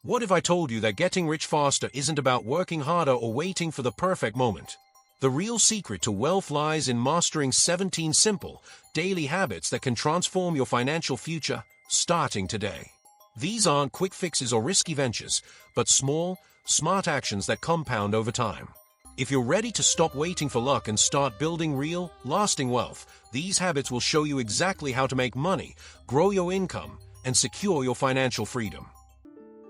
What if I told you that getting rich faster isn't about working harder or waiting for the perfect moment? The real secret to wealth lies in mastering 17 simple, daily habits that can transform your financial future, starting today. These aren't quick fixes or risky ventures, but small, smart actions that compound over time. If you're ready to stop waiting for luck and start building real, lasting wealth, these habits will show you exactly how to make money, grow your income, and secure your financial freedom.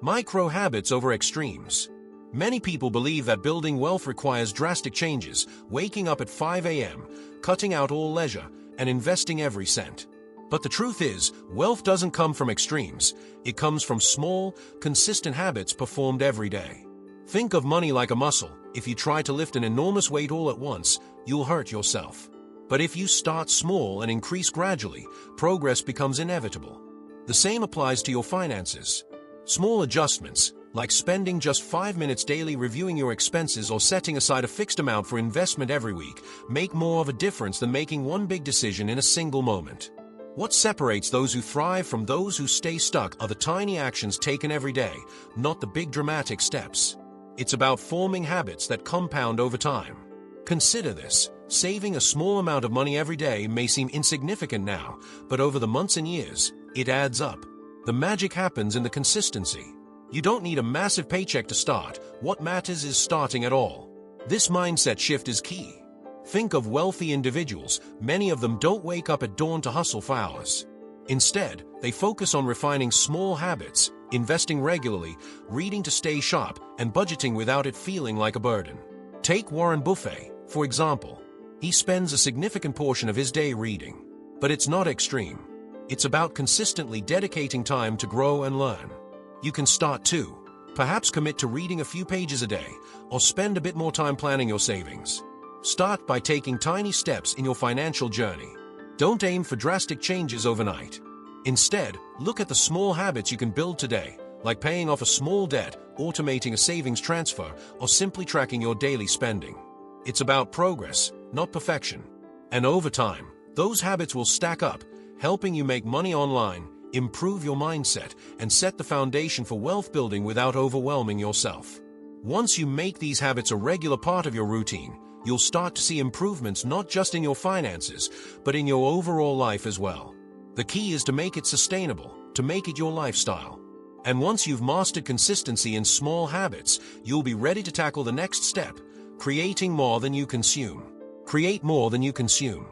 Micro habits over extremes. Many people believe that building wealth requires drastic changes, waking up at 5 a.m., cutting out all leisure, and investing every cent. But the truth is, wealth doesn't come from extremes. It comes from small, consistent habits performed every day. Think of money like a muscle. If you try to lift an enormous weight all at once, you'll hurt yourself. But if you start small and increase gradually, progress becomes inevitable. The same applies to your finances. Small adjustments, like spending just 5 minutes daily reviewing your expenses or setting aside a fixed amount for investment every week, make more of a difference than making one big decision in a single moment. What separates those who thrive from those who stay stuck are the tiny actions taken every day, not the big dramatic steps. It's about forming habits that compound over time. Consider this. Saving a small amount of money every day may seem insignificant now, but over the months and years, it adds up. The magic happens in the consistency. You don't need a massive paycheck to start. What matters is starting at all. This mindset shift is key. Think of wealthy individuals. Many of them don't wake up at dawn to hustle for hours. Instead, they focus on refining small habits, investing regularly, reading to stay sharp, and budgeting without it feeling like a burden. Take Warren Buffett, for example. He spends a significant portion of his day reading. But it's not extreme. It's about consistently dedicating time to grow and learn. You can start too. Perhaps commit to reading a few pages a day, or spend a bit more time planning your savings. Start by taking tiny steps in your financial journey. Don't aim for drastic changes overnight. Instead, look at the small habits you can build today, like paying off a small debt, automating a savings transfer, or simply tracking your daily spending. It's about progress, not perfection. And over time, those habits will stack up, helping you make money online, improve your mindset, and set the foundation for wealth building without overwhelming yourself. Once you make these habits a regular part of your routine, you'll start to see improvements not just in your finances, but in your overall life as well. The key is to make it sustainable, to make it your lifestyle. And once you've mastered consistency in small habits, you'll be ready to tackle the next step, creating more than you consume. Create more than you consume.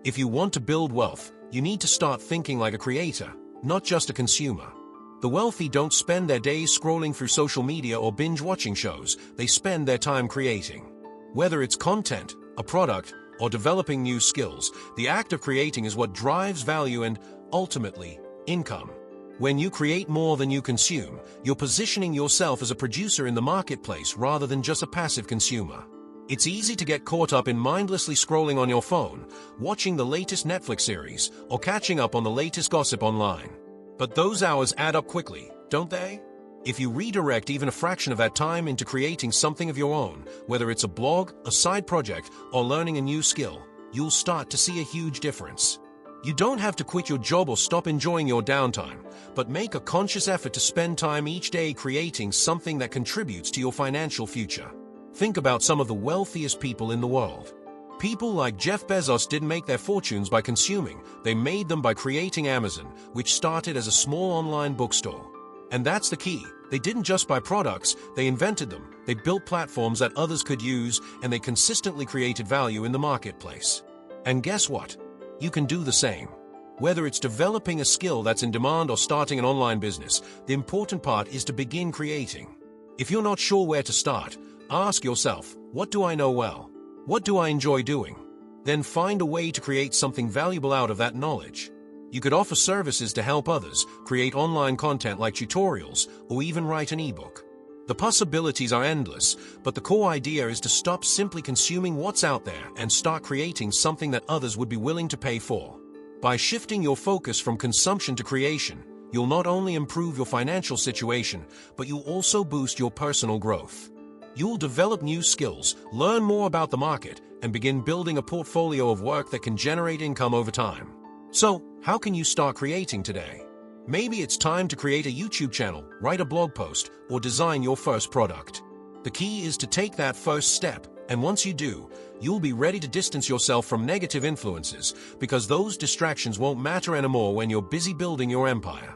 If you want to build wealth, you need to start thinking like a creator, not just a consumer. The wealthy don't spend their days scrolling through social media or binge-watching shows. They spend their time creating. Whether it's content, a product, or developing new skills, the act of creating is what drives value and, ultimately, income. When you create more than you consume, you're positioning yourself as a producer in the marketplace rather than just a passive consumer. It's easy to get caught up in mindlessly scrolling on your phone, watching the latest Netflix series, or catching up on the latest gossip online. But those hours add up quickly, don't they? If you redirect even a fraction of that time into creating something of your own, whether it's a blog, a side project, or learning a new skill, you'll start to see a huge difference. You don't have to quit your job or stop enjoying your downtime, but make a conscious effort to spend time each day creating something that contributes to your financial future. Think about some of the wealthiest people in the world. People like Jeff Bezos didn't make their fortunes by consuming. They made them by creating Amazon, which started as a small online bookstore. And that's the key. They didn't just buy products, they invented them. They built platforms that others could use, and they consistently created value in the marketplace. And guess what? You can do the same. Whether it's developing a skill that's in demand or starting an online business, the important part is to begin creating. If you're not sure where to start, ask yourself, what do I know well? What do I enjoy doing? Then find a way to create something valuable out of that knowledge. You could offer services to help others, create online content like tutorials, or even write an ebook. The possibilities are endless, but the core idea is to stop simply consuming what's out there and start creating something that others would be willing to pay for. By shifting your focus from consumption to creation, you'll not only improve your financial situation, but you'll also boost your personal growth. You'll develop new skills, learn more about the market, and begin building a portfolio of work that can generate income over time. So, how can you start creating today? Maybe it's time to create a YouTube channel, write a blog post, or design your first product. The key is to take that first step, and once you do, you'll be ready to distance yourself from negative influences, because those distractions won't matter anymore when you're busy building your empire.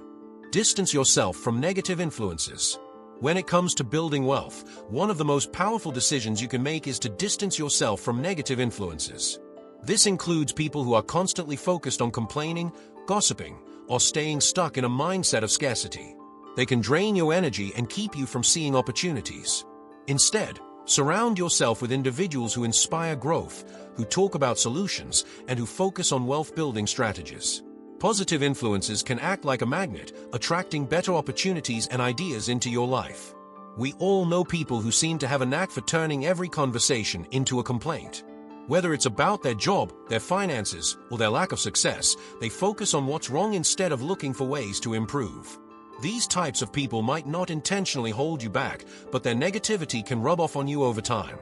Distance yourself from negative influences. When it comes to building wealth, one of the most powerful decisions you can make is to distance yourself from negative influences. This includes people who are constantly focused on complaining, gossiping, or staying stuck in a mindset of scarcity. They can drain your energy and keep you from seeing opportunities. Instead, surround yourself with individuals who inspire growth, who talk about solutions, and who focus on wealth-building strategies. Positive influences can act like a magnet, attracting better opportunities and ideas into your life. We all know people who seem to have a knack for turning every conversation into a complaint. Whether it's about their job, their finances, or their lack of success, they focus on what's wrong instead of looking for ways to improve. These types of people might not intentionally hold you back, but their negativity can rub off on you over time.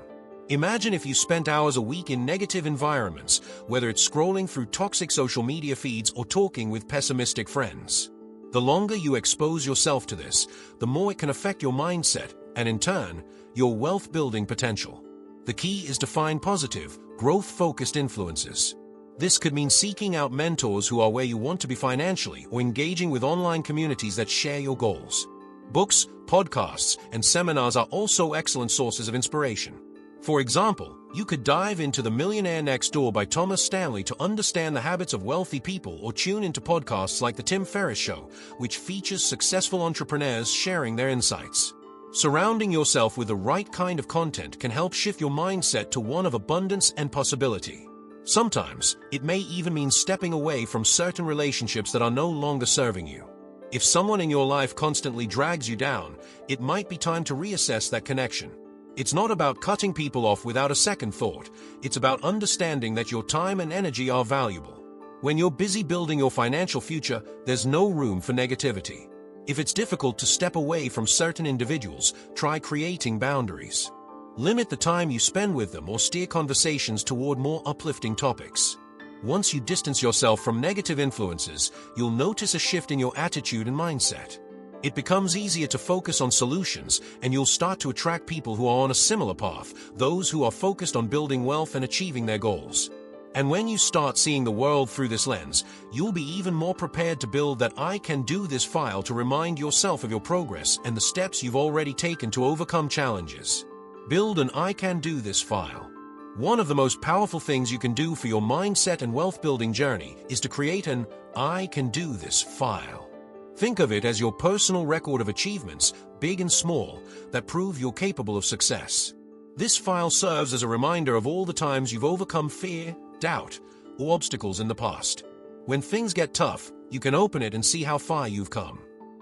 Imagine if you spent hours a week in negative environments, whether it's scrolling through toxic social media feeds or talking with pessimistic friends. The longer you expose yourself to this, the more it can affect your mindset and, in turn, your wealth-building potential. The key is to find positive, growth-focused influences. This could mean seeking out mentors who are where you want to be financially or engaging with online communities that share your goals. Books, podcasts, and seminars are also excellent sources of inspiration. For example, you could dive into The Millionaire Next Door by Thomas Stanley to understand the habits of wealthy people, or tune into podcasts like The Tim Ferriss Show, which features successful entrepreneurs sharing their insights. Surrounding yourself with the right kind of content can help shift your mindset to one of abundance and possibility. Sometimes, it may even mean stepping away from certain relationships that are no longer serving you. If someone in your life constantly drags you down, it might be time to reassess that connection. It's not about cutting people off without a second thought. It's about understanding that your time and energy are valuable. When you're busy building your financial future, there's no room for negativity. If it's difficult to step away from certain individuals, try creating boundaries. Limit the time you spend with them or steer conversations toward more uplifting topics. Once you distance yourself from negative influences, you'll notice a shift in your attitude and mindset. It becomes easier to focus on solutions, and you'll start to attract people who are on a similar path, those who are focused on building wealth and achieving their goals. And when you start seeing the world through this lens, you'll be even more prepared to build that I can do this file to remind yourself of your progress and the steps you've already taken to overcome challenges. Build an I can do this file. One of the most powerful things you can do for your mindset and wealth-building journey is to create an I can do this file. Think of it as your personal record of achievements, big and small, that prove you're capable of success. This file serves as a reminder of all the times you've overcome fear, doubt, or obstacles in the past. When things get tough, you can open it and see how far you've come.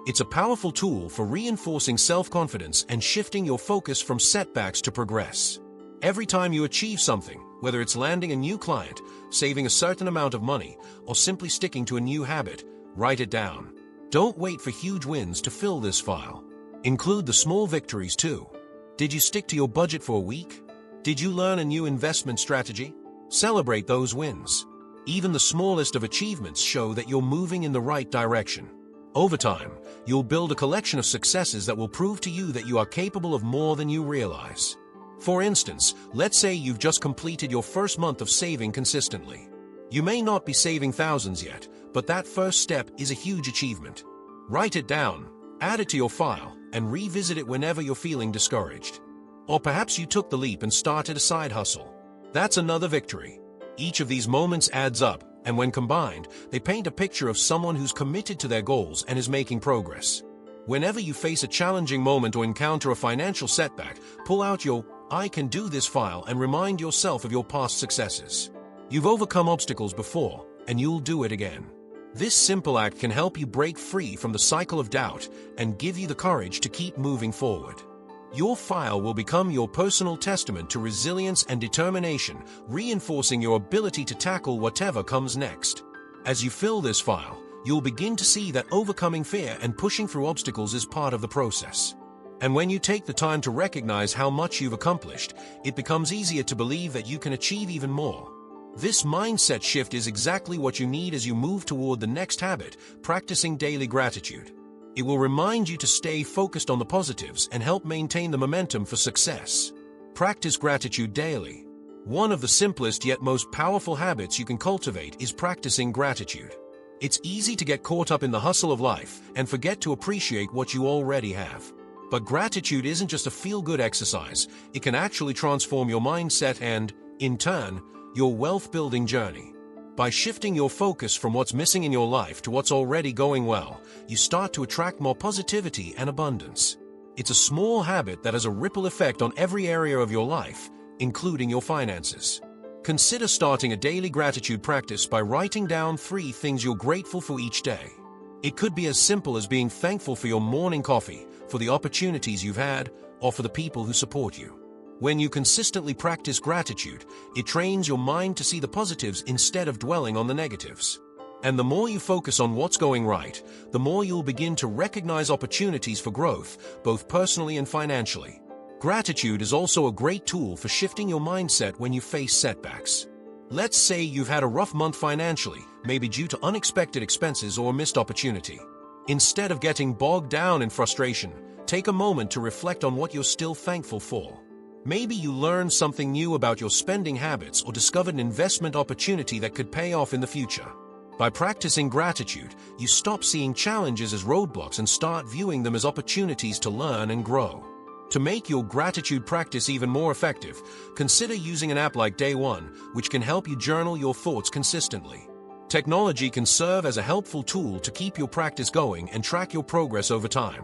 It's a powerful tool for reinforcing self-confidence and shifting your focus from setbacks to progress. Every time you achieve something, whether it's landing a new client, saving a certain amount of money, or simply sticking to a new habit, write it down. Don't wait for huge wins to fill this file. Include the small victories too. Did you stick to your budget for a week? Did you learn a new investment strategy? Celebrate those wins. Even the smallest of achievements show that you're moving in the right direction. Over time, you'll build a collection of successes that will prove to you that you are capable of more than you realize. For instance, let's say you've just completed your first month of saving consistently. You may not be saving thousands yet, but that first step is a huge achievement. Write it down, add it to your file, and revisit it whenever you're feeling discouraged. Or perhaps you took the leap and started a side hustle. That's another victory. Each of these moments adds up, and when combined, they paint a picture of someone who's committed to their goals and is making progress. Whenever you face a challenging moment or encounter a financial setback, pull out your I can do this file and remind yourself of your past successes. You've overcome obstacles before, and you'll do it again. This simple act can help you break free from the cycle of doubt and give you the courage to keep moving forward. Your file will become your personal testament to resilience and determination, reinforcing your ability to tackle whatever comes next. As you fill this file, you'll begin to see that overcoming fear and pushing through obstacles is part of the process. And when you take the time to recognize how much you've accomplished, it becomes easier to believe that you can achieve even more. This mindset shift is exactly what you need as you move toward the next habit, practicing daily gratitude. It will remind you to stay focused on the positives and help maintain the momentum for success. Practice gratitude daily. One of the simplest yet most powerful habits you can cultivate is practicing gratitude. It's easy to get caught up in the hustle of life and forget to appreciate what you already have. But gratitude isn't just a feel-good exercise. It can actually transform your mindset and, in turn, your wealth-building journey. By shifting your focus from what's missing in your life to what's already going well, you start to attract more positivity and abundance. It's a small habit that has a ripple effect on every area of your life, including your finances. Consider starting a daily gratitude practice by writing down 3 things you're grateful for each day. It could be as simple as being thankful for your morning coffee, for the opportunities you've had, or for the people who support you. When you consistently practice gratitude, it trains your mind to see the positives instead of dwelling on the negatives. And the more you focus on what's going right, the more you'll begin to recognize opportunities for growth, both personally and financially. Gratitude is also a great tool for shifting your mindset when you face setbacks. Let's say you've had a rough month financially, maybe due to unexpected expenses or missed opportunity. Instead of getting bogged down in frustration, take a moment to reflect on what you're still thankful for. Maybe you learned something new about your spending habits or discovered an investment opportunity that could pay off in the future. By practicing gratitude, you stop seeing challenges as roadblocks and start viewing them as opportunities to learn and grow. To make your gratitude practice even more effective, consider using an app like Day One, which can help you journal your thoughts consistently. Technology can serve as a helpful tool to keep your practice going and track your progress over time.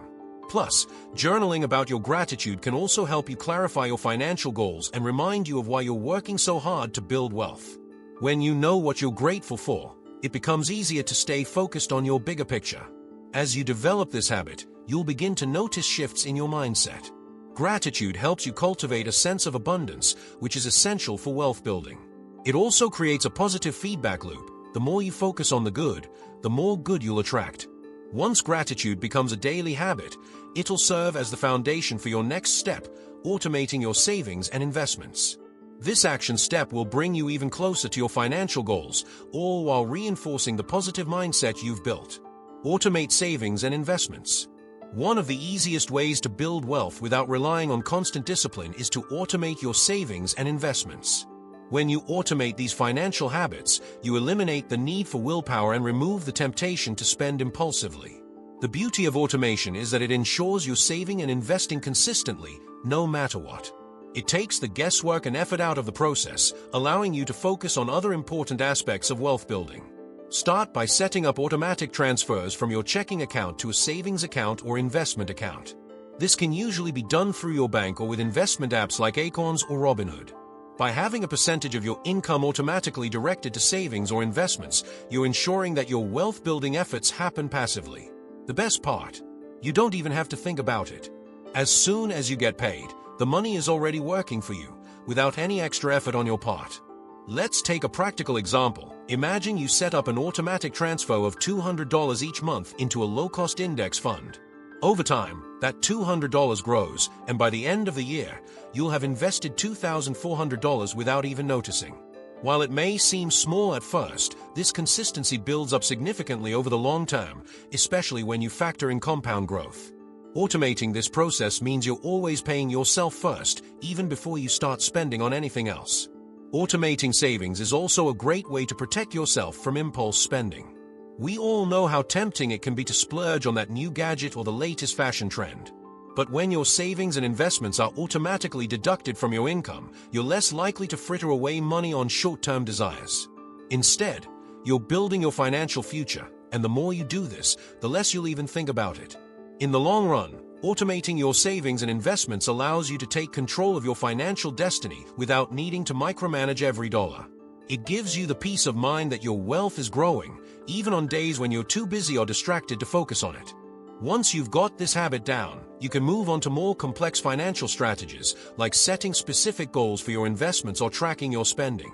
Plus, journaling about your gratitude can also help you clarify your financial goals and remind you of why you're working so hard to build wealth. When you know what you're grateful for, it becomes easier to stay focused on your bigger picture. As you develop this habit, you'll begin to notice shifts in your mindset. Gratitude helps you cultivate a sense of abundance, which is essential for wealth building. It also creates a positive feedback loop. The more you focus on the good, the more good you'll attract. Once gratitude becomes a daily habit, it'll serve as the foundation for your next step, automating your savings and investments. This action step will bring you even closer to your financial goals, all while reinforcing the positive mindset you've built. Automate savings and investments. One of the easiest ways to build wealth without relying on constant discipline is to automate your savings and investments. When you automate these financial habits, you eliminate the need for willpower and remove the temptation to spend impulsively. The beauty of automation is that it ensures you're saving and investing consistently, no matter what. It takes the guesswork and effort out of the process, allowing you to focus on other important aspects of wealth building. Start by setting up automatic transfers from your checking account to a savings account or investment account. This can usually be done through your bank or with investment apps like Acorns or Robinhood. By having a percentage of your income automatically directed to savings or investments, you're ensuring that your wealth-building efforts happen passively. The best part, you don't even have to think about it. As soon as you get paid, the money is already working for you, without any extra effort on your part. Let's take a practical example. Imagine you set up an automatic transfer of $200 each month into a low-cost index fund. Over time, that $200 grows, and by the end of the year, you'll have invested $2,400 without even noticing. While it may seem small at first, this consistency builds up significantly over the long term, especially when you factor in compound growth. Automating this process means you're always paying yourself first, even before you start spending on anything else. Automating savings is also a great way to protect yourself from impulse spending. We all know how tempting it can be to splurge on that new gadget or the latest fashion trend. But when your savings and investments are automatically deducted from your income, you're less likely to fritter away money on short-term desires. Instead, you're building your financial future, and the more you do this, the less you'll even think about it. In the long run, automating your savings and investments allows you to take control of your financial destiny without needing to micromanage every dollar. It gives you the peace of mind that your wealth is growing, even on days when you're too busy or distracted to focus on it. Once you've got this habit down, you can move on to more complex financial strategies, like setting specific goals for your investments or tracking your spending.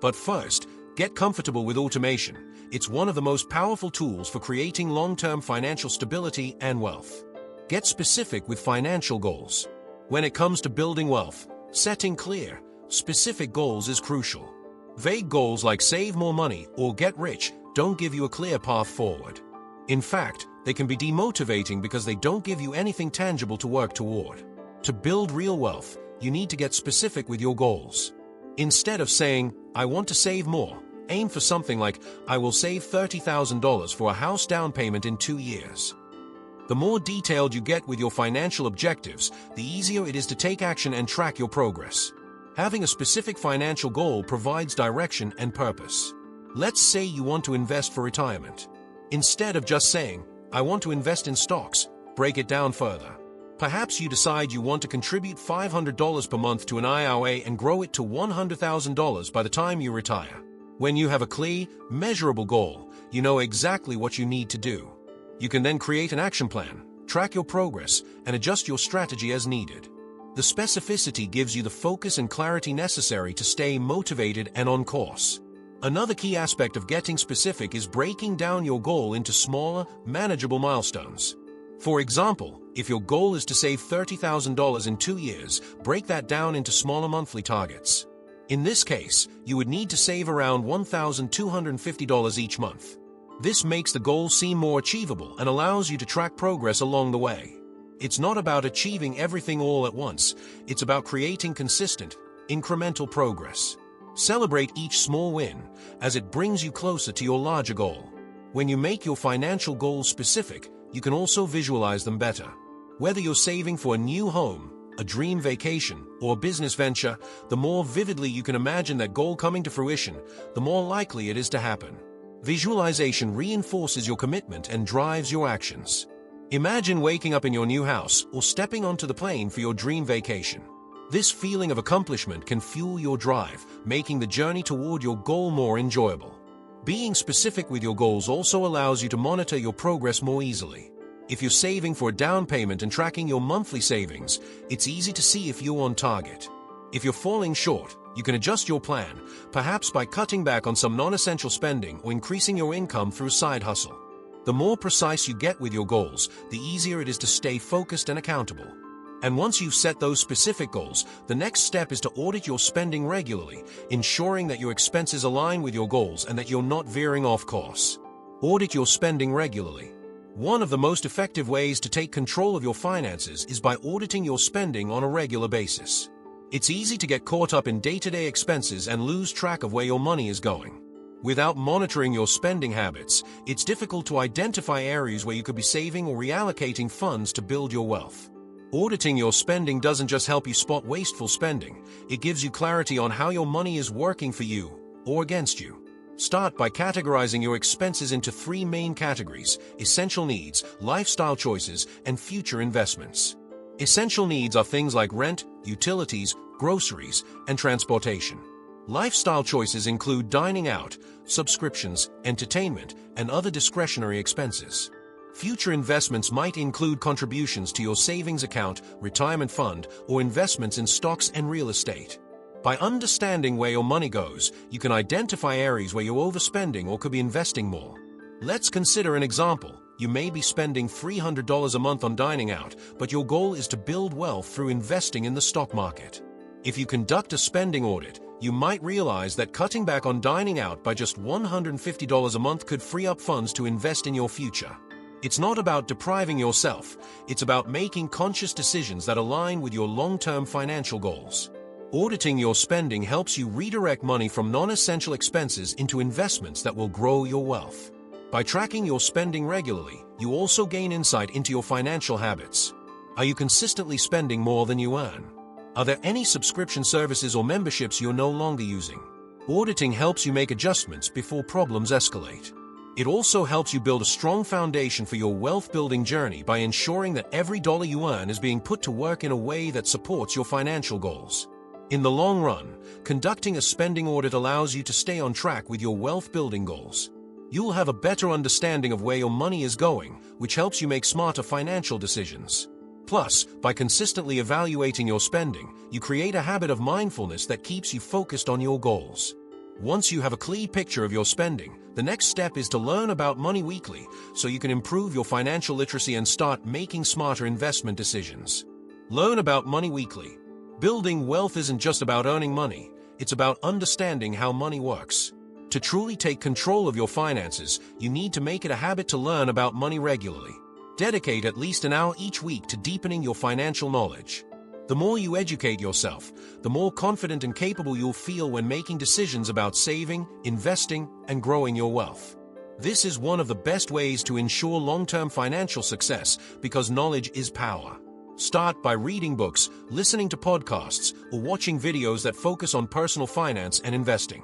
But first, get comfortable with automation. It's one of the most powerful tools for creating long-term financial stability and wealth. Get specific with financial goals. When it comes to building wealth, setting clear, specific goals is crucial. Vague goals like save more money or get rich don't give you a clear path forward. In fact, they can be demotivating because they don't give you anything tangible to work toward. To build real wealth, you need to get specific with your goals. Instead of saying, "I want to save more," aim for something like, "I will save $30,000 for a house down payment in 2 years." The more detailed you get with your financial objectives, the easier it is to take action and track your progress. Having a specific financial goal provides direction and purpose. Let's say you want to invest for retirement. Instead of just saying, "I want to invest in stocks," break it down further. Perhaps you decide you want to contribute $500 per month to an IRA and grow it to $100,000 by the time you retire. When you have a clear, measurable goal, you know exactly what you need to do. You can then create an action plan, track your progress, and adjust your strategy as needed. The specificity gives you the focus and clarity necessary to stay motivated and on course. Another key aspect of getting specific is breaking down your goal into smaller, manageable milestones. For example, if your goal is to save $30,000 in 2 years, break that down into smaller monthly targets. In this case, you would need to save around $1,250 each month. This makes the goal seem more achievable and allows you to track progress along the way. It's not about achieving everything all at once, it's about creating consistent, incremental progress. Celebrate each small win, as it brings you closer to your larger goal. When you make your financial goals specific, you can also visualize them better. Whether you're saving for a new home, a dream vacation, or a business venture, the more vividly you can imagine that goal coming to fruition, the more likely it is to happen. Visualization reinforces your commitment and drives your actions. Imagine waking up in your new house or stepping onto the plane for your dream vacation. This feeling of accomplishment can fuel your drive, making the journey toward your goal more enjoyable. Being specific with your goals also allows you to monitor your progress more easily. If you're saving for a down payment and tracking your monthly savings, it's easy to see if you're on target. If you're falling short, you can adjust your plan, perhaps by cutting back on some non-essential spending or increasing your income through a side hustle. The more precise you get with your goals, the easier it is to stay focused and accountable. And once you've set those specific goals, the next step is to audit your spending regularly, ensuring that your expenses align with your goals and that you're not veering off course. Audit your spending regularly. One of the most effective ways to take control of your finances is by auditing your spending on a regular basis. It's easy to get caught up in day-to-day expenses and lose track of where your money is going. Without monitoring your spending habits, it's difficult to identify areas where you could be saving or reallocating funds to build your wealth. Auditing your spending doesn't just help you spot wasteful spending, it gives you clarity on how your money is working for you or against you. Start by categorizing your expenses into 3 main categories: essential needs, lifestyle choices, and future investments. Essential needs are things like rent, utilities, groceries, and transportation. Lifestyle choices include dining out, subscriptions, entertainment, and other discretionary expenses. Future investments might include contributions to your savings account, retirement fund, or investments in stocks and real estate. By understanding where your money goes, you can identify areas where you're overspending or could be investing more. Let's consider an example. You may be spending $300 a month on dining out, but your goal is to build wealth through investing in the stock market. If you conduct a spending audit, you might realize that cutting back on dining out by just $150 a month could free up funds to invest in your future. It's not about depriving yourself, it's about making conscious decisions that align with your long-term financial goals. Auditing your spending helps you redirect money from non-essential expenses into investments that will grow your wealth. By tracking your spending regularly, you also gain insight into your financial habits. Are you consistently spending more than you earn? Are there any subscription services or memberships you're no longer using? Auditing helps you make adjustments before problems escalate. It also helps you build a strong foundation for your wealth-building journey by ensuring that every dollar you earn is being put to work in a way that supports your financial goals. In the long run, conducting a spending audit allows you to stay on track with your wealth-building goals. You'll have a better understanding of where your money is going, which helps you make smarter financial decisions. Plus, by consistently evaluating your spending, you create a habit of mindfulness that keeps you focused on your goals. Once you have a clear picture of your spending, the next step is to learn about money weekly so you can improve your financial literacy and start making smarter investment decisions. Learn about money weekly. Building wealth isn't just about earning money, it's about understanding how money works. To truly take control of your finances, you need to make it a habit to learn about money regularly. Dedicate at least an hour each week to deepening your financial knowledge. The more you educate yourself, the more confident and capable you'll feel when making decisions about saving, investing, and growing your wealth. This is one of the best ways to ensure long-term financial success because knowledge is power. Start by reading books, listening to podcasts, or watching videos that focus on personal finance and investing.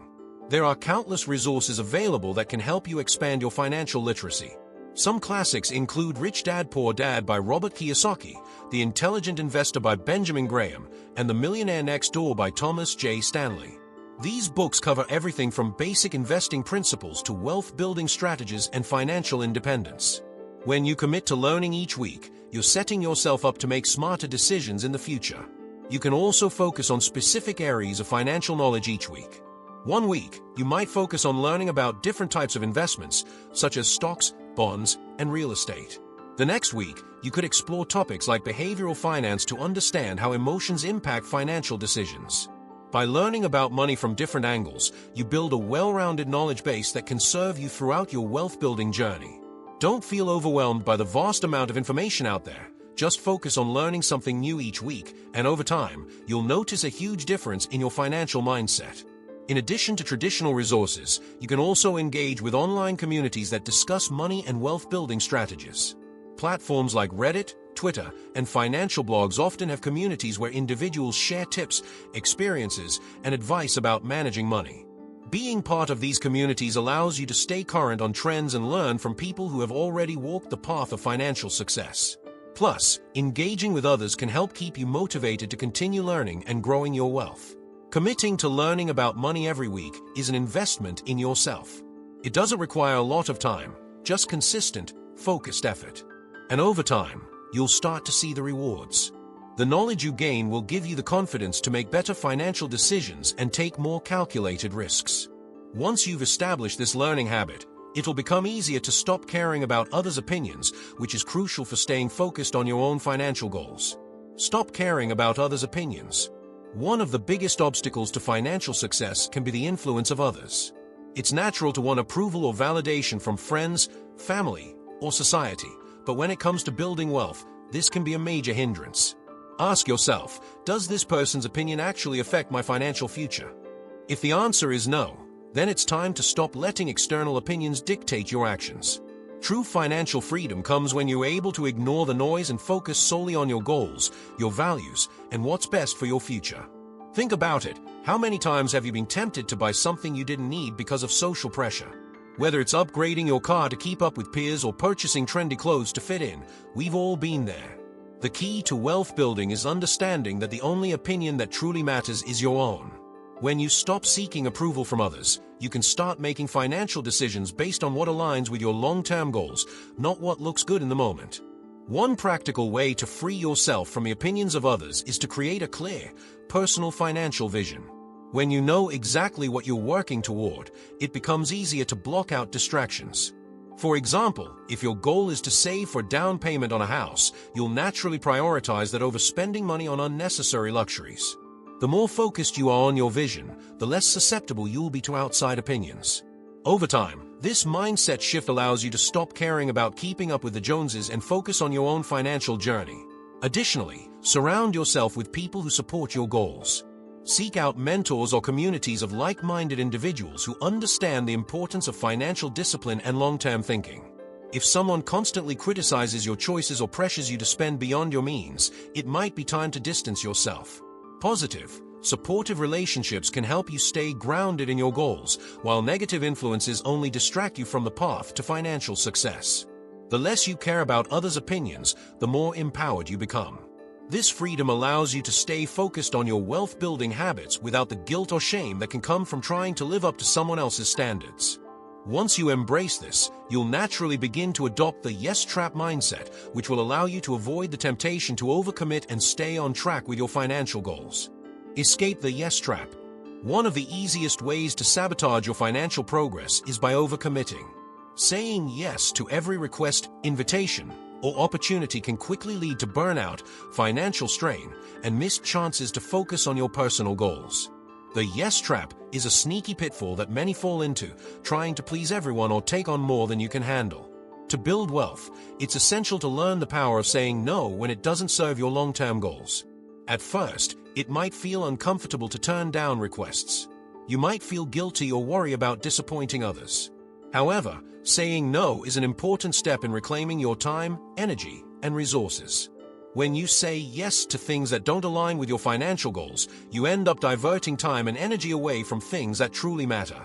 There are countless resources available that can help you expand your financial literacy. Some classics include Rich Dad Poor Dad by Robert Kiyosaki, The Intelligent Investor by Benjamin Graham, and The Millionaire Next Door by Thomas J. Stanley. These books cover everything from basic investing principles to wealth-building strategies and financial independence. When you commit to learning each week, you're setting yourself up to make smarter decisions in the future. You can also focus on specific areas of financial knowledge each week. One week, you might focus on learning about different types of investments, such as stocks, bonds, and real estate. The next week, you could explore topics like behavioral finance to understand how emotions impact financial decisions. By learning about money from different angles, you build a well-rounded knowledge base that can serve you throughout your wealth-building journey. Don't feel overwhelmed by the vast amount of information out there. Just focus on learning something new each week, and over time, you'll notice a huge difference in your financial mindset. In addition to traditional resources, you can also engage with online communities that discuss money and wealth-building strategies. Platforms like Reddit, Twitter, and financial blogs often have communities where individuals share tips, experiences, and advice about managing money. Being part of these communities allows you to stay current on trends and learn from people who have already walked the path of financial success. Plus, engaging with others can help keep you motivated to continue learning and growing your wealth. Committing to learning about money every week is an investment in yourself. It doesn't require a lot of time, just consistent, focused effort. And over time, you'll start to see the rewards. The knowledge you gain will give you the confidence to make better financial decisions and take more calculated risks. Once you've established this learning habit, it'll become easier to stop caring about others' opinions, which is crucial for staying focused on your own financial goals. Stop caring about others' opinions. One of the biggest obstacles to financial success can be the influence of others. It's natural to want approval or validation from friends, family, or society, but when it comes to building wealth, this can be a major hindrance. Ask yourself, does this person's opinion actually affect my financial future? If the answer is no, then it's time to stop letting external opinions dictate your actions. True financial freedom comes when you're able to ignore the noise and focus solely on your goals, your values, and what's best for your future. Think about it. How many times have you been tempted to buy something you didn't need because of social pressure? Whether it's upgrading your car to keep up with peers or purchasing trendy clothes to fit in, we've all been there. The key to wealth building is understanding that the only opinion that truly matters is your own. When you stop seeking approval from others, you can start making financial decisions based on what aligns with your long-term goals, not what looks good in the moment. One practical way to free yourself from the opinions of others is to create a clear, personal financial vision. When you know exactly what you're working toward, it becomes easier to block out distractions. For example, if your goal is to save for down payment on a house, you'll naturally prioritize that over spending money on unnecessary luxuries. The more focused you are on your vision, the less susceptible you'll be to outside opinions. Over time, this mindset shift allows you to stop caring about keeping up with the Joneses and focus on your own financial journey. Additionally, surround yourself with people who support your goals. Seek out mentors or communities of like-minded individuals who understand the importance of financial discipline and long-term thinking. If someone constantly criticizes your choices or pressures you to spend beyond your means, it might be time to distance yourself. Positive, supportive relationships can help you stay grounded in your goals, while negative influences only distract you from the path to financial success. The less you care about others' opinions, the more empowered you become. This freedom allows you to stay focused on your wealth-building habits without the guilt or shame that can come from trying to live up to someone else's standards. Once you embrace this, you'll naturally begin to adopt the yes trap mindset, which will allow you to avoid the temptation to overcommit and stay on track with your financial goals. Escape the yes trap. One of the easiest ways to sabotage your financial progress is by overcommitting. Saying yes to every request, invitation, or opportunity can quickly lead to burnout, financial strain, and missed chances to focus on your personal goals. The yes trap is a sneaky pitfall that many fall into, trying to please everyone or take on more than you can handle. To build wealth, it's essential to learn the power of saying no when it doesn't serve your long-term goals. At first, it might feel uncomfortable to turn down requests. You might feel guilty or worry about disappointing others. However, saying no is an important step in reclaiming your time, energy, and resources. When you say yes to things that don't align with your financial goals, you end up diverting time and energy away from things that truly matter.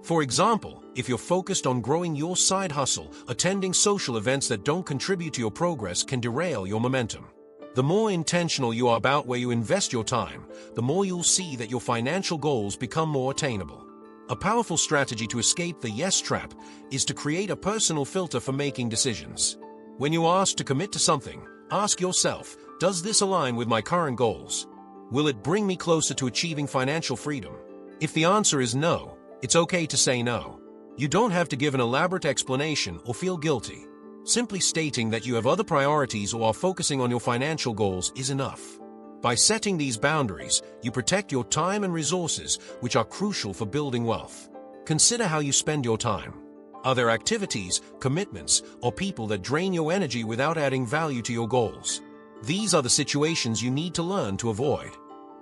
For example, if you're focused on growing your side hustle, attending social events that don't contribute to your progress can derail your momentum. The more intentional you are about where you invest your time, the more you'll see that your financial goals become more attainable. A powerful strategy to escape the yes trap is to create a personal filter for making decisions. When you are asked to commit to something, ask yourself, does this align with my current goals? Will it bring me closer to achieving financial freedom? If the answer is no, it's okay to say no. You don't have to give an elaborate explanation or feel guilty. Simply stating that you have other priorities or are focusing on your financial goals is enough. By setting these boundaries, you protect your time and resources, which are crucial for building wealth. Consider how you spend your time. Are there activities, commitments, or people that drain your energy without adding value to your goals? These are the situations you need to learn to avoid.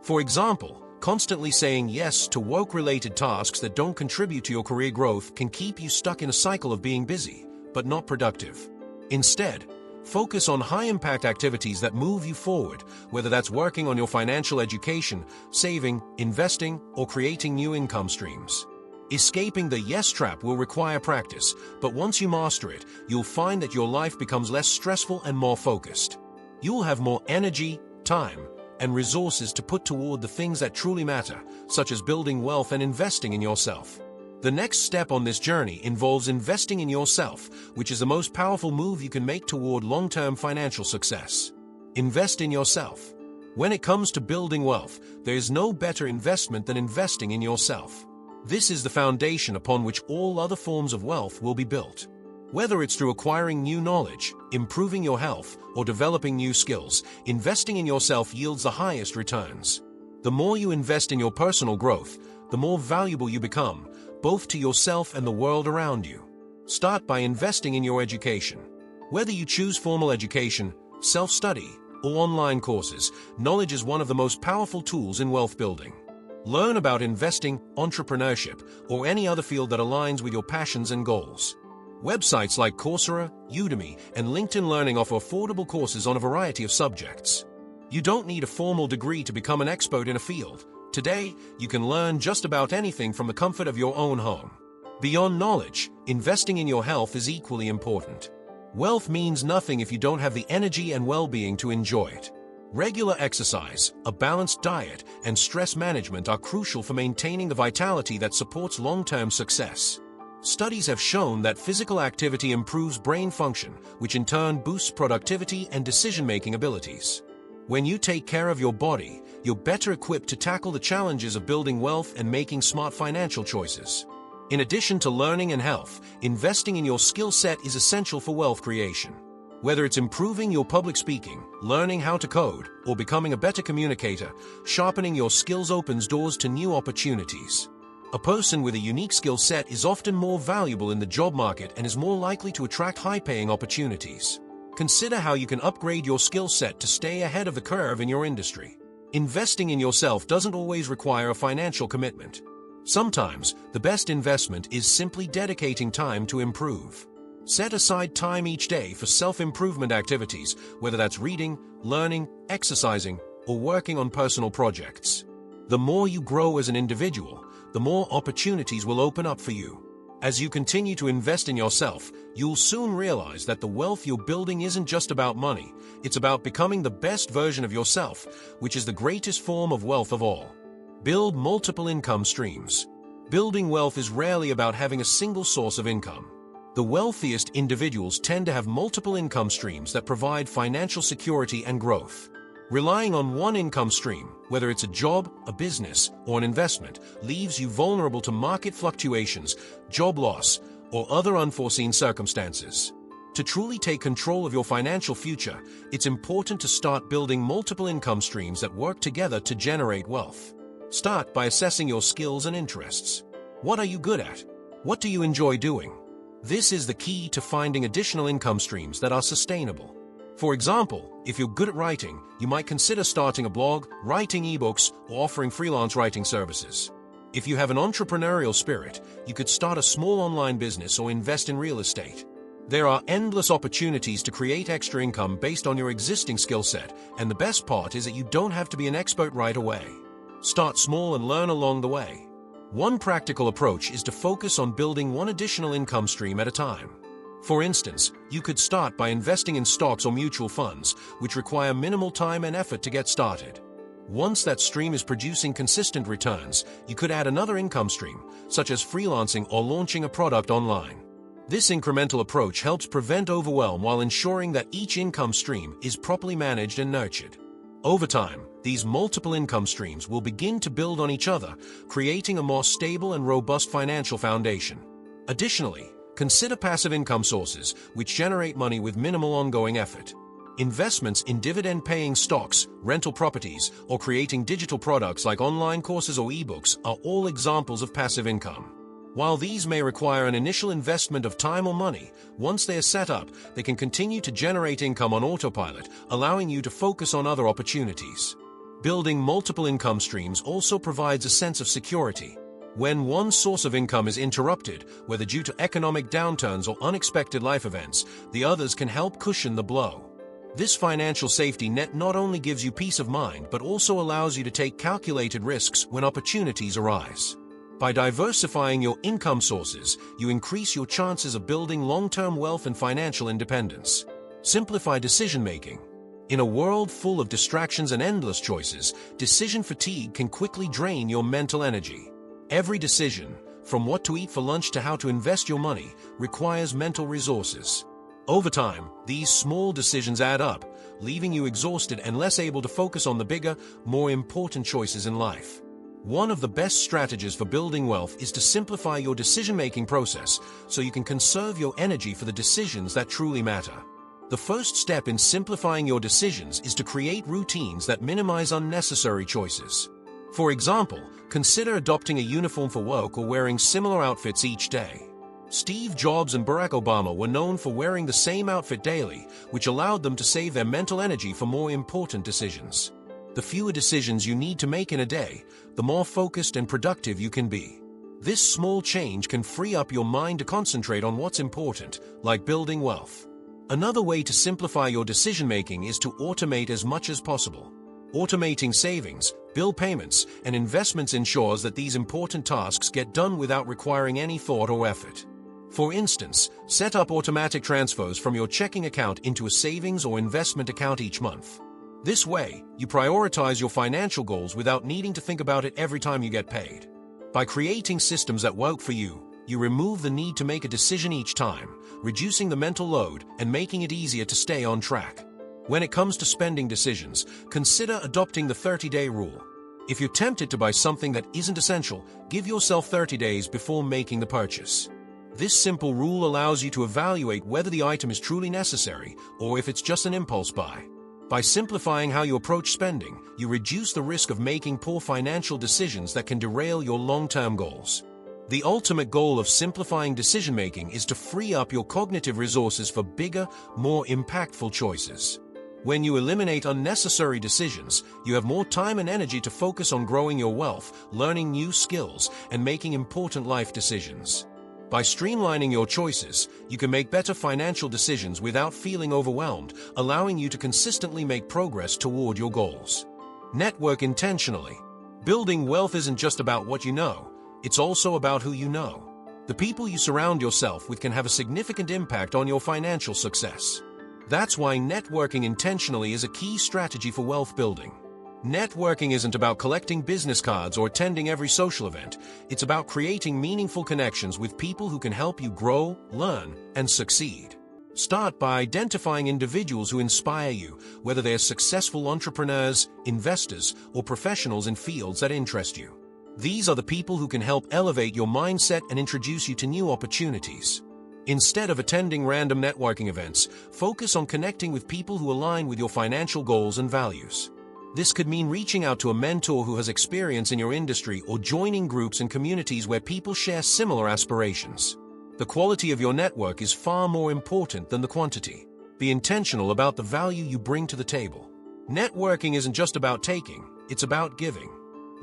For example, constantly saying yes to work-related tasks that don't contribute to your career growth can keep you stuck in a cycle of being busy, but not productive. Instead, focus on high-impact activities that move you forward, whether that's working on your financial education, saving, investing, or creating new income streams. Escaping the yes trap will require practice, but once you master it, you'll find that your life becomes less stressful and more focused. You'll have more energy, time, and resources to put toward the things that truly matter, such as building wealth and investing in yourself. The next step on this journey involves investing in yourself, which is the most powerful move you can make toward long-term financial success. Invest in yourself. When it comes to building wealth, there is no better investment than investing in yourself. This is the foundation upon which all other forms of wealth will be built. Whether it's through acquiring new knowledge, improving your health, or developing new skills, investing in yourself yields the highest returns. The more you invest in your personal growth, the more valuable you become, both to yourself and the world around you. Start by investing in your education. Whether you choose formal education, self-study, or online courses, knowledge is one of the most powerful tools in wealth building. Learn about investing, entrepreneurship, or any other field that aligns with your passions and goals. Websites like Coursera, Udemy, and LinkedIn Learning offer affordable courses on a variety of subjects. You don't need a formal degree to become an expert in a field. Today, you can learn just about anything from the comfort of your own home. Beyond knowledge, investing in your health is equally important. Wealth means nothing if you don't have the energy and well-being to enjoy it. Regular exercise, a balanced diet, and stress management are crucial for maintaining the vitality that supports long-term success. Studies have shown that physical activity improves brain function, which in turn boosts productivity and decision-making abilities. When you take care of your body, you're better equipped to tackle the challenges of building wealth and making smart financial choices. In addition to learning and health, investing in your skill set is essential for wealth creation. Whether it's improving your public speaking, learning how to code, or becoming a better communicator, sharpening your skills opens doors to new opportunities. A person with a unique skill set is often more valuable in the job market and is more likely to attract high-paying opportunities. Consider how you can upgrade your skill set to stay ahead of the curve in your industry. Investing in yourself doesn't always require a financial commitment. Sometimes, the best investment is simply dedicating time to improve. Set aside time each day for self-improvement activities, whether that's reading, learning, exercising, or working on personal projects. The more you grow as an individual, the more opportunities will open up for you. As you continue to invest in yourself, you'll soon realize that the wealth you're building isn't just about money, it's about becoming the best version of yourself, which is the greatest form of wealth of all. Build multiple income streams. Building wealth is rarely about having a single source of income. The wealthiest individuals tend to have multiple income streams that provide financial security and growth. Relying on one income stream, whether it's a job, a business, or an investment, leaves you vulnerable to market fluctuations, job loss, or other unforeseen circumstances. To truly take control of your financial future, it's important to start building multiple income streams that work together to generate wealth. Start by assessing your skills and interests. What are you good at? What do you enjoy doing? This is the key to finding additional income streams that are sustainable. For example, if you're good at writing, you might consider starting a blog, writing ebooks, or offering freelance writing services. If you have an entrepreneurial spirit, you could start a small online business or invest in real estate. There are endless opportunities to create extra income based on your existing skill set, and the best part is that you don't have to be an expert right away. Start small and learn along the way. One practical approach is to focus on building one additional income stream at a time. For instance, you could start by investing in stocks or mutual funds, which require minimal time and effort to get started. Once that stream is producing consistent returns, you could add another income stream, such as freelancing or launching a product online. This incremental approach helps prevent overwhelm while ensuring that each income stream is properly managed and nurtured. Over time, these multiple income streams will begin to build on each other, creating a more stable and robust financial foundation. Additionally, consider passive income sources, which generate money with minimal ongoing effort. Investments in dividend-paying stocks, rental properties, or creating digital products like online courses or ebooks are all examples of passive income. While these may require an initial investment of time or money, once they are set up, they can continue to generate income on autopilot, allowing you to focus on other opportunities. Building multiple income streams also provides a sense of security. When one source of income is interrupted, whether due to economic downturns or unexpected life events, the others can help cushion the blow. This financial safety net not only gives you peace of mind, but also allows you to take calculated risks when opportunities arise. By diversifying your income sources, you increase your chances of building long-term wealth and financial independence. Simplify decision-making. In a world full of distractions and endless choices, decision fatigue can quickly drain your mental energy. Every decision, from what to eat for lunch to how to invest your money, requires mental resources. Over time, these small decisions add up, leaving you exhausted and less able to focus on the bigger, more important choices in life. One of the best strategies for building wealth is to simplify your decision-making process so you can conserve your energy for the decisions that truly matter. The first step in simplifying your decisions is to create routines that minimize unnecessary choices. For example, consider adopting a uniform for work or wearing similar outfits each day. Steve Jobs and Barack Obama were known for wearing the same outfit daily, which allowed them to save their mental energy for more important decisions. The fewer decisions you need to make in a day, the more focused and productive you can be. This small change can free up your mind to concentrate on what's important, like building wealth. Another way to simplify your decision-making is to automate as much as possible. Automating savings, bill payments, and investments ensures that these important tasks get done without requiring any thought or effort. For instance, set up automatic transfers from your checking account into a savings or investment account each month. This way, you prioritize your financial goals without needing to think about it every time you get paid. By creating systems that work for you, you remove the need to make a decision each time, reducing the mental load and making it easier to stay on track. When it comes to spending decisions, consider adopting the 30-day rule. If you're tempted to buy something that isn't essential, give yourself 30 days before making the purchase. This simple rule allows you to evaluate whether the item is truly necessary or if it's just an impulse buy. By simplifying how you approach spending, you reduce the risk of making poor financial decisions that can derail your long-term goals. The ultimate goal of simplifying decision-making is to free up your cognitive resources for bigger, more impactful choices. When you eliminate unnecessary decisions, you have more time and energy to focus on growing your wealth, learning new skills, and making important life decisions. By streamlining your choices, you can make better financial decisions without feeling overwhelmed, allowing you to consistently make progress toward your goals. Network intentionally. Building wealth isn't just about what you know, it's also about who you know. The people you surround yourself with can have a significant impact on your financial success. That's why networking intentionally is a key strategy for wealth building. Networking isn't about collecting business cards or attending every social event. It's about creating meaningful connections with people who can help you grow, learn, and succeed. Start by identifying individuals who inspire you, whether they're successful entrepreneurs, investors, or professionals in fields that interest you. These are the people who can help elevate your mindset and introduce you to new opportunities. Instead of attending random networking events, focus on connecting with people who align with your financial goals and values. This could mean reaching out to a mentor who has experience in your industry or joining groups and communities where people share similar aspirations. The quality of your network is far more important than the quantity. Be intentional about the value you bring to the table. Networking isn't just about taking, it's about giving.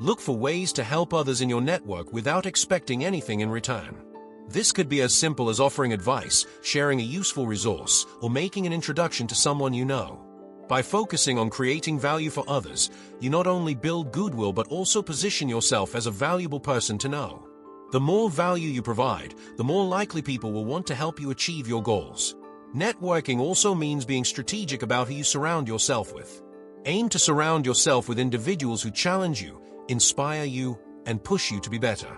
Look for ways to help others in your network without expecting anything in return. This could be as simple as offering advice, sharing a useful resource, or making an introduction to someone you know. By focusing on creating value for others, you not only build goodwill but also position yourself as a valuable person to know. The more value you provide, the more likely people will want to help you achieve your goals. Networking also means being strategic about who you surround yourself with. Aim to surround yourself with individuals who challenge you, inspire you, and push you to be better.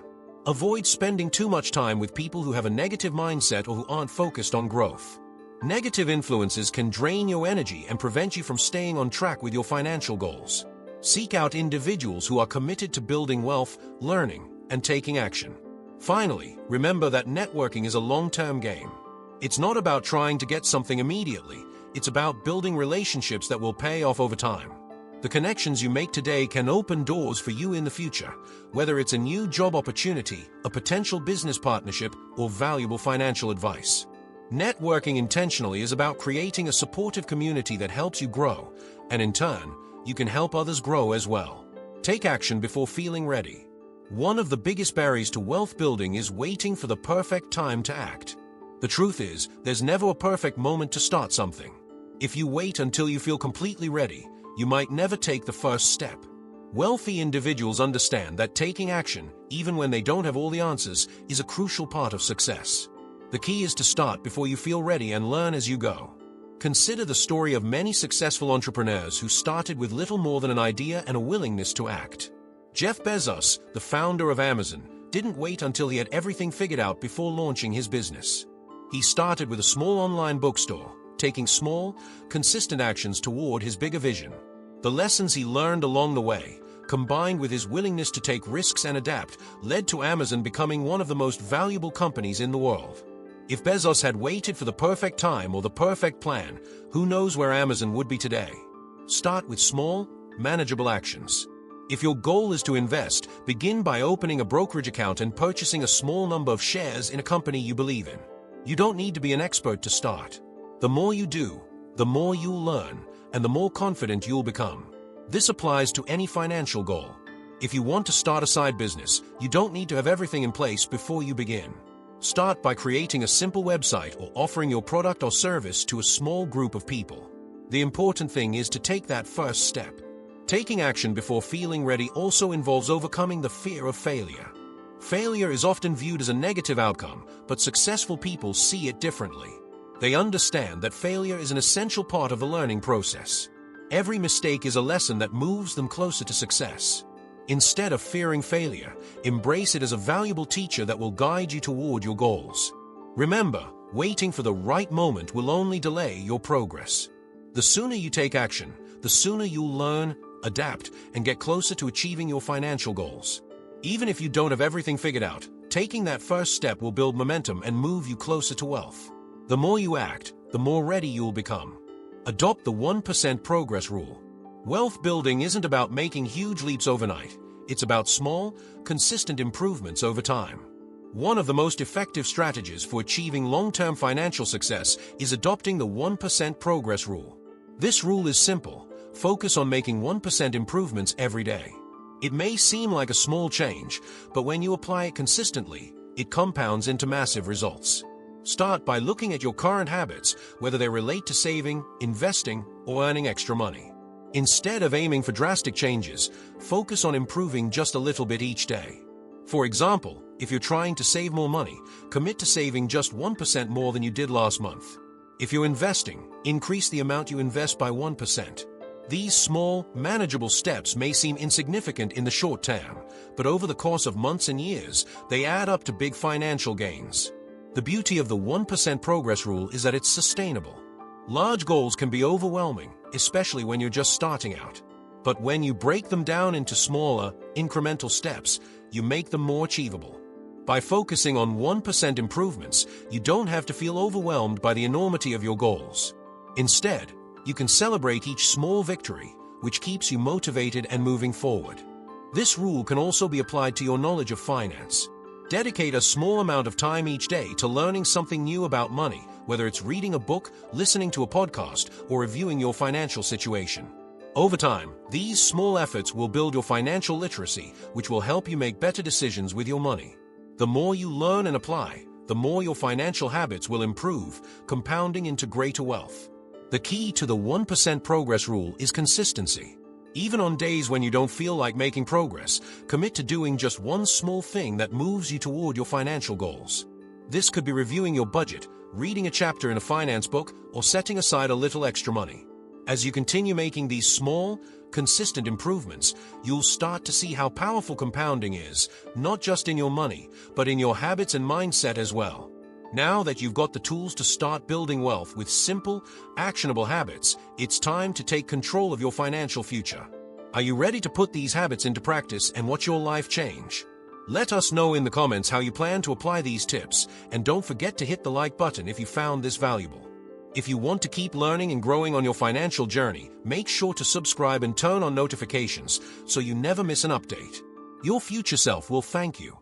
Avoid spending too much time with people who have a negative mindset or who aren't focused on growth. Negative influences can drain your energy and prevent you from staying on track with your financial goals. Seek out individuals who are committed to building wealth, learning, and taking action. Finally, remember that networking is a long-term game. It's not about trying to get something immediately. It's about building relationships that will pay off over time. The connections you make today can open doors for you in the future, whether it's a new job opportunity, a potential business partnership, or valuable financial advice. Networking intentionally is about creating a supportive community that helps you grow, and in turn, you can help others grow as well. Take action before feeling ready. One of the biggest barriers to wealth building is waiting for the perfect time to act. The truth is, there's never a perfect moment to start something. If you wait until you feel completely ready, you might never take the first step. Wealthy individuals understand that taking action, even when they don't have all the answers, is a crucial part of success. The key is to start before you feel ready and learn as you go. Consider the story of many successful entrepreneurs who started with little more than an idea and a willingness to act. Jeff Bezos, the founder of Amazon, didn't wait until he had everything figured out before launching his business. He started with a small online bookstore, taking small, consistent actions toward his bigger vision. The lessons he learned along the way, combined with his willingness to take risks and adapt, led to Amazon becoming one of the most valuable companies in the world. If Bezos had waited for the perfect time or the perfect plan, who knows where Amazon would be today? Start with small, manageable actions. If your goal is to invest, begin by opening a brokerage account and purchasing a small number of shares in a company you believe in. You don't need to be an expert to start. The more you do, the more you'll learn, and the more confident you'll become. This applies to any financial goal. If you want to start a side business, you don't need to have everything in place before you begin. Start by creating a simple website or offering your product or service to a small group of people. The important thing is to take that first step. Taking action before feeling ready also involves overcoming the fear of failure. Failure is often viewed as a negative outcome, but successful people see it differently. They understand that failure is an essential part of the learning process. Every mistake is a lesson that moves them closer to success. Instead of fearing failure, embrace it as a valuable teacher that will guide you toward your goals. Remember, waiting for the right moment will only delay your progress. The sooner you take action, the sooner you'll learn, adapt, and get closer to achieving your financial goals. Even if you don't have everything figured out, taking that first step will build momentum and move you closer to wealth. The more you act, the more ready you'll become. Adopt the 1% progress rule. Wealth building isn't about making huge leaps overnight. It's about small, consistent improvements over time. One of the most effective strategies for achieving long-term financial success is adopting the 1% progress rule. This rule is simple. Focus on making 1% improvements every day. It may seem like a small change, but when you apply it consistently, it compounds into massive results. Start by looking at your current habits, whether they relate to saving, investing, or earning extra money. Instead of aiming for drastic changes, focus on improving just a little bit each day. For example, if you're trying to save more money, commit to saving just 1% more than you did last month. If you're investing, increase the amount you invest by 1%. These small, manageable steps may seem insignificant in the short term, but over the course of months and years, they add up to big financial gains. The beauty of the 1% progress rule is that it's sustainable. Large goals can be overwhelming, especially when you're just starting out. But when you break them down into smaller, incremental steps, you make them more achievable. By focusing on 1% improvements, you don't have to feel overwhelmed by the enormity of your goals. Instead, you can celebrate each small victory, which keeps you motivated and moving forward. This rule can also be applied to your knowledge of finance. Dedicate a small amount of time each day to learning something new about money, whether it's reading a book, listening to a podcast, or reviewing your financial situation. Over time, these small efforts will build your financial literacy, which will help you make better decisions with your money. The more you learn and apply, the more your financial habits will improve, compounding into greater wealth. The key to the 1% progress rule is consistency. Even on days when you don't feel like making progress, commit to doing just one small thing that moves you toward your financial goals. This could be reviewing your budget, reading a chapter in a finance book, or setting aside a little extra money. As you continue making these small, consistent improvements, you'll start to see how powerful compounding is, not just in your money, but in your habits and mindset as well. Now that you've got the tools to start building wealth with simple, actionable habits, it's time to take control of your financial future. Are you ready to put these habits into practice and watch your life change? Let us know in the comments how you plan to apply these tips, and don't forget to hit the like button if you found this valuable. If you want to keep learning and growing on your financial journey, make sure to subscribe and turn on notifications so you never miss an update. Your future self will thank you.